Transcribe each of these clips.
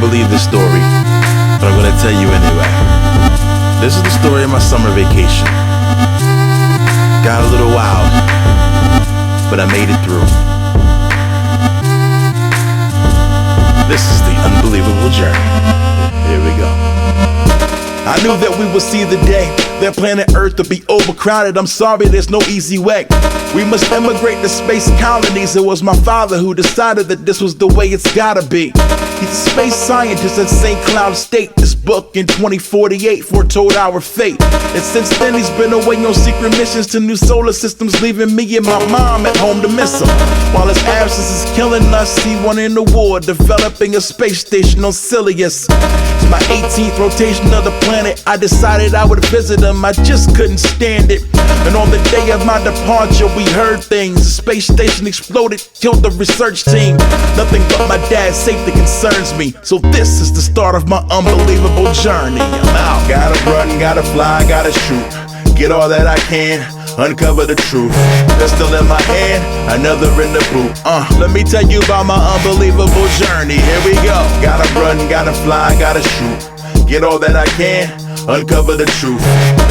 believe this story, but I'm gonna tell you anyway. This is the story of my summer vacation. Got a little wild, but I made it through. This is the unbelievable journey. Here we go. I knew that we would see the day that planet Earth would be overcrowded. I'm sorry, there's no easy way. We must immigrate to space colonies. It was my father who decided that this was the way it's gotta be. He's a space scientist at St. Cloud State. This book in 2048 foretold our fate. And since then he's been away on secret missions to new solar systems, leaving me and my mom at home to miss him. While his absence is killing us, he won an award developing a space station on Silius. It's my 18th rotation of the planet. I decided I would visit him, I just couldn't stand it. And on the day of my departure we heard things. The space station exploded, killed the research team. Nothing but my dad's safety concerns me. So this is the start of my unbelievable journey. I'm out. Gotta run, gotta fly, gotta shoot. Get all that I can, uncover the truth. Pistol in my hand, another in the boot. Let me tell you about my unbelievable journey. Here we go. Gotta run, gotta fly, gotta shoot. Get all that I can, uncover the truth.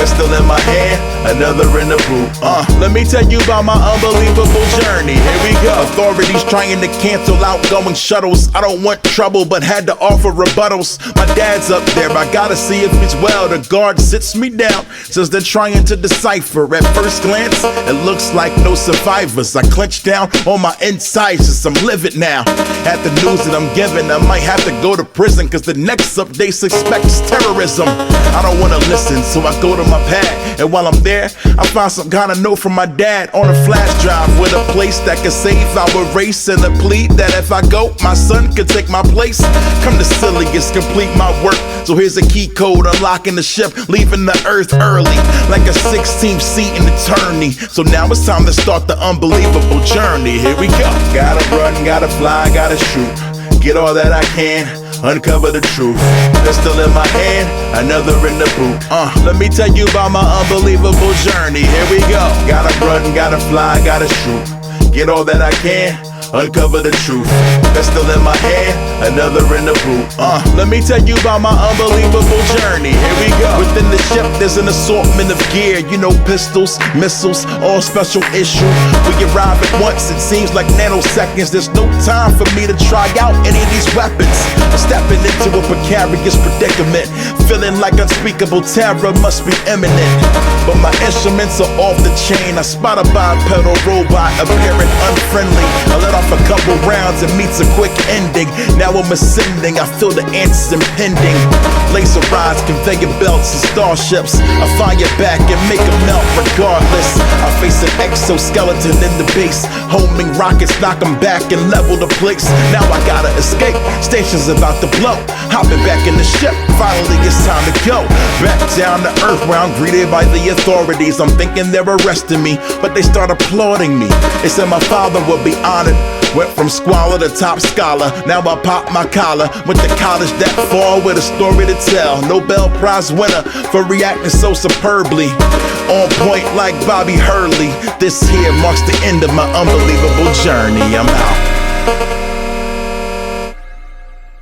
Pistol in my hand, another in the boot. Let me tell you about my unbelievable journey. Here we go. Authorities trying to cancel outgoing shuttles. I don't want trouble, but had to offer rebuttals. My dad's up there, I gotta see if he's well. The guard sits me down, says they're trying to decipher. At first glance, it looks like no survivors. I clench down on my insides as I'm livid now. At the news that I'm given, I might have to go to prison, cause the next update suspects terrorism. I don't wanna listen, so I go to my pad. And while I'm there, I find some kind of note from my dad on a flash drive with a place that could save our race, and a plea that if I go, my son could take my place. Come to Silius, complete my work. So here's a key code, unlocking the ship, leaving the earth early, like a 16th seat in eternity. So now it's time to start the unbelievable journey. Here we go. Gotta run, gotta fly, gotta shoot. Get all that I can, uncover the truth. Pistol in my hand, another in the boot. Let me tell you about my unbelievable journey. Here we go. Gotta run, gotta fly, gotta shoot. Get all that I can, uncover the truth. Pistol in my hand, another in the boot. Let me tell you about my unbelievable journey. Here we go. Within the ship there's an assortment of gear. You know, pistols, missiles, all special issue. We arrive at once, it seems like nanoseconds. There's no time for me to try out any of these weapons. I'm stepping into a precarious predicament, feeling like unspeakable terror must be imminent. But my instruments are off the chain. I spot a bipedal robot appearing unfriendly. I let off a couple rounds and meets a quick ending. Now I'm ascending, I feel the answers impending. Laser rods, conveyor belts, and starships. I fire back and make them melt regardless. I face an exoskeleton in the base. Homing rockets knock them back and level the place. Now I gotta escape, station's about to blow. Hopping back in the ship, finally it's time to go. Back down to earth where I'm greeted by the authorities. I'm thinking they're arresting me, but they start applauding me. They said my father would be honored. Went from squalor to top scholar. Now I pop my collar. Went to college that fall with a story to tell. Nobel Prize winner for reacting so superbly. On point like Bobby Hurley. This here marks the end of my unbelievable journey. I'm out.